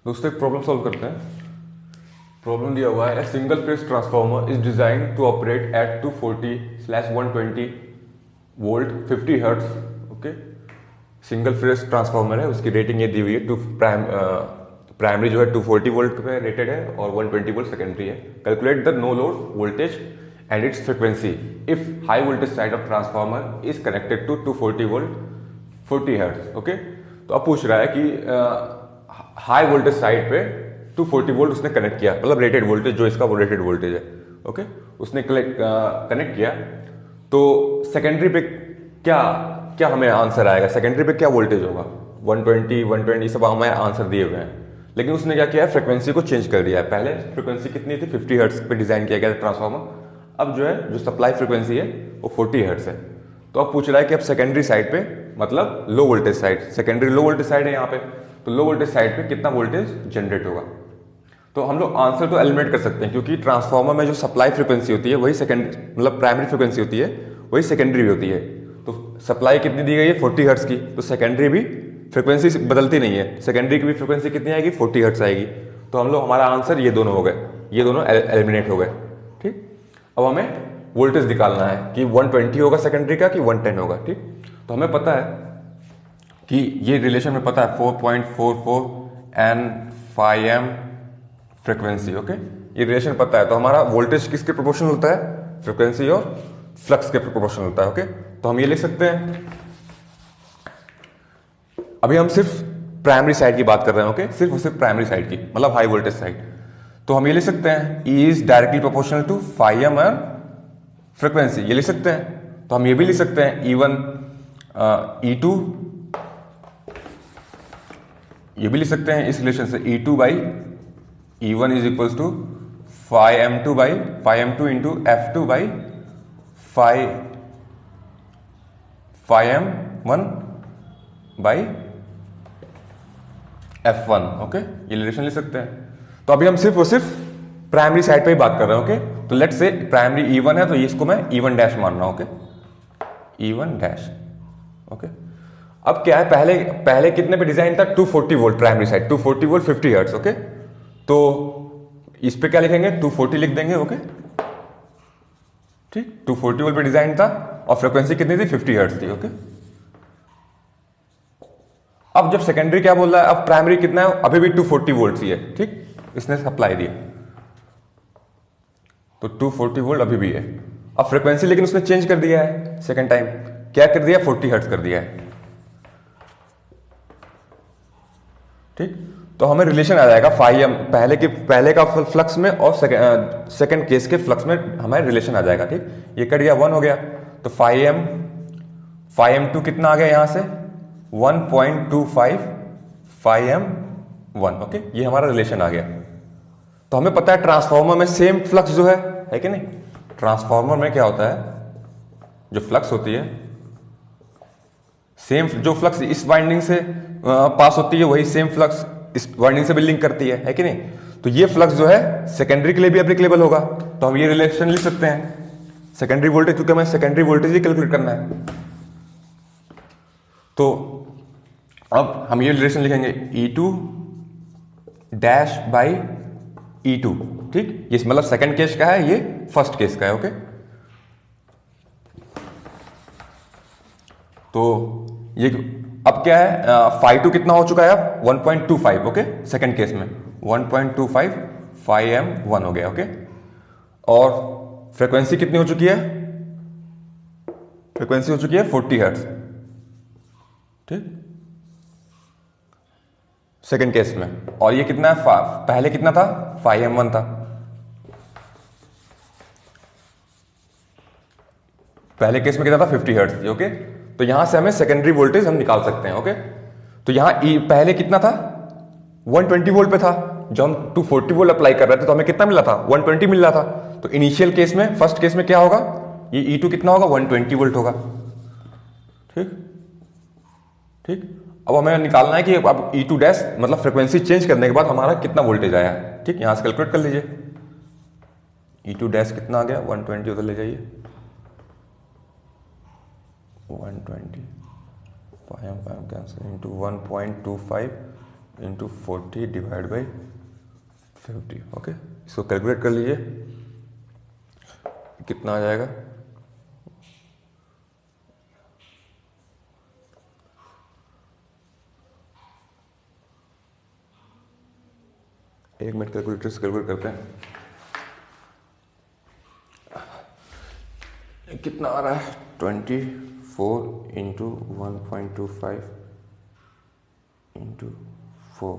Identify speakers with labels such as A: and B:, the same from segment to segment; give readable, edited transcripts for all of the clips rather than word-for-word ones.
A: दोस्तों एक problem solve करते हैं। प्रॉब्लम दिया हुआ है, single phase transformer is design to operate at 240/120 volt 50 hertz. Okay, single phase transformer है, उसकी रेटिंग ये दी हुई है। प्राइमरी जो है 240 वोल्ट पे रेटेड है और 120 वोल्ट सेकेंडरी है। Calculate the no load voltage and its frequency if high voltage side of transformer is connected to 240 volt 40 hertz. Okay, तो अब पूछ रहा है कि हाई वोल्टेज साइड पे 240 वोल्ट उसने कनेक्ट किया, मतलब रेटेड वोल्टेज जो इसका वो रेटेड वोल्टेज है। ओके, उसने कनेक्ट किया, तो सेकेंडरी पे क्या क्या हमें आंसर आएगा, सेकेंडरी पे क्या वोल्टेज होगा। 120 सब हमें आंसर दिए हुए हैं, लेकिन उसने क्या किया है, फ्रिक्वेंसी को चेंज कर दिया है। पहले फ्रिक्वेंसी कितनी थी, 50 हर्ट्ज पे डिजाइन किया गया था ट्रांसफार्मर। अब जो है जो सप्लाई फ्रिक्वेंसी है वो 40 हर्ट्ज है। तो अब पूछ रहा है कि अब सेकेंडरी साइड पे, मतलब low voltage side, secondary low voltage side है यहाँ पे, तो लो वोल्टेज साइड पे कितना वोल्टेज जनरेट होगा। तो हम लोग आंसर तो एलिमिनेट कर सकते हैं, क्योंकि ट्रांसफार्मर में जो सप्लाई फ्रीक्वेंसी होती है वही सेकेंड, मतलब प्राइमरी फ्रीक्वेंसी होती है, वही सेकेंडरी भी होती है। तो सप्लाई कितनी दी गई है, 40 हर्ट्ज की, तो सेकेंडरी भी फ्रीक्वेंसी बदलती नहीं है, सेकेंडरी की भी फ्रीक्वेंसी कितनी आएगी, 40 हर्ट्ज आएगी। तो हम लोग, हमारा आंसर ये दोनों हो गए, ये दोनों एलिमिनेट हो गए। ठीक, अब हमें वोल्टेज निकालना है कि 120 होगा सेकेंडरी का कि 110 होगा। ठीक, तो हमें पता है कि ये रिलेशन में पता है 4.44 N phi M frequency. Okay, ये रिलेशन पता है, तो हमारा वोल्टेज किसके प्रोपोर्शनल होता है, फ्रिक्वेंसी और फ्लक्स के प्रोपोर्शनल होता है। ओके, तो हम ये लिख सकते हैं, अभी हम सिर्फ प्राइमरी साइड की बात कर रहे हैं। ओके, सिर्फ और सिर्फ प्राइमरी साइड की, मतलब हाई वोल्टेज साइड। तो हम ये लिख सकते हैं, E is directly proportional to phi M और फ्रिक्वेंसी, ये लिख सकते हैं। तो हम ये भी लिख सकते हैं E1 E2, ये भी लिख सकते हैं इस रिलेशन से, E2 by E1 is equals to phi M2 into F2 by phi M1 by F1। Okay, ये रिलेशन लिख सकते हैं। तो अभी हम सिर्फ और सिर्फ प्राइमरी साइड पे ही बात कर रहे हैं। ओके, तो लेट्स से प्राइमरी E1 है, तो इसको मैं E1 डैश मान रहा हूं। Okay, E1 dash. ओके, अब क्या है, पहले कितने पे डिजाइन था, 240 volt primary side, 240 volt 50 hertz. Okay, तो इस पे क्या लिखेंगे, 240 लिख देंगे। ओके, ठीक, 240 वोल्ट पे डिजाइन था और फ्रीक्वेंसी कितनी थी, 50 हर्ट्ज थी। ओके, अब जब सेकेंडरी क्या बोल रहा है, अब प्राइमरी कितना है, अभी भी 240 वोल्ट ही है। ठीक, इसने सप्लाई दिया, तो 240 वोल्ट अभी भी है। अब फ्रीक्वेंसी लेकिन उसने चेंज कर दिया है, सेकेंड टाइम क्या कर दिया, 40 हर्ट्ज कर दिया है। ठीक, तो हमें रिलेशन आ जाएगा फाई एम, पहले का फ्लक्स में और सेकंड केस के फ्लक्स में हमारे रिलेशन आ जाएगा। ठीक, ये कट गया, 1 हो गया, तो फाई M2 कितना आ गया यहां से, 1.25 फाई M1। ओके, ये हमारा रिलेशन आ गया। तो हमें पता है ट्रांसफार्मर में सेम फ्लक्स जो है कि नहीं, ट्रांसफार्मर में क्या होता है, जो फ्लक्स होती है, सेम जो फ्लक्स इस वाइंडिंग से पास होती है, वही सेम फ्लक्स इस वाइंडिंग से भी लिंक करती है कि नहीं। तो ये फ्लक्स जो है सेकेंडरी के लिए भी एप्लीकेबल होगा, तो हम ये रिलेशन लिख सकते हैं, सेकेंडरी वोल्टेज, क्योंकि हमें सेकेंडरी वोल्टेज ही कैलकुलेट करना है। तो अब हम ये रिलेशन लिखेंगे, E2 डैश बाई E2। ठीक, ये मतलब सेकेंड केस का है, ये फर्स्ट केस का है। ओके, तो ये अब क्या है, फाई 2 कितना हो चुका है अब, 1.25। ओके, सेकेंड केस में 1.25 फाई M1 हो गया। ओके, और फ्रीक्वेंसी कितनी हो चुकी है, फ्रीक्वेंसी हो चुकी है 40 हर्ट्ज। ठीक, सेकेंड केस में, और ये कितना है, पहले कितना था, फाई M1 था, पहले केस में कितना था, 50 हर्ट्ज थी। ओके, तो यहां से हमें सेकेंडरी वोल्टेज हम निकाल सकते हैं। ओके, तो यहां पहले कितना था, 120 वोल्ट पे था, जब हम 240 वोल्ट अप्लाई कर रहे थे तो हमें कितना मिला था, 120 मिल रहा था। तो इनिशियल केस में, फर्स्ट केस में क्या होगा, ये E2 कितना होगा, 120 वोल्ट होगा। ठीक, ठीक, अब हमें निकालना है कि अब E2 डैश, मतलब फ्रीक्वेंसी चेंज करने के बाद हमारा कितना वोल्टेज आया। ठीक, यहां से कैलकुलेट कर लीजिए, E2 डैश कितना आ गया, 120 उधर ले जाइए, 120 five cancel into 1.25 into 40 divide by 50। Okay, इसको कैलकुलेट कर लीजिए, कितना आ जाएगा। एक मिनट, कैलकुलेटर से कैलकुलेट करते हैं कितना आ रहा है। 24 इंटू 1.25 इंटू 4,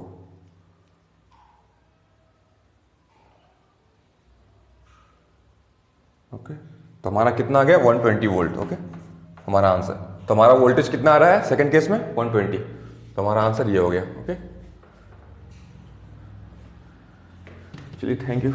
A: ओके, तो हमारा कितना आ गया 120 वोल्ट। ओके, हमारा आंसर, तो हमारा वोल्टेज कितना आ रहा है सेकंड केस में 120, तो हमारा आंसर ये हो गया। ओके, चलिए, थैंक यू।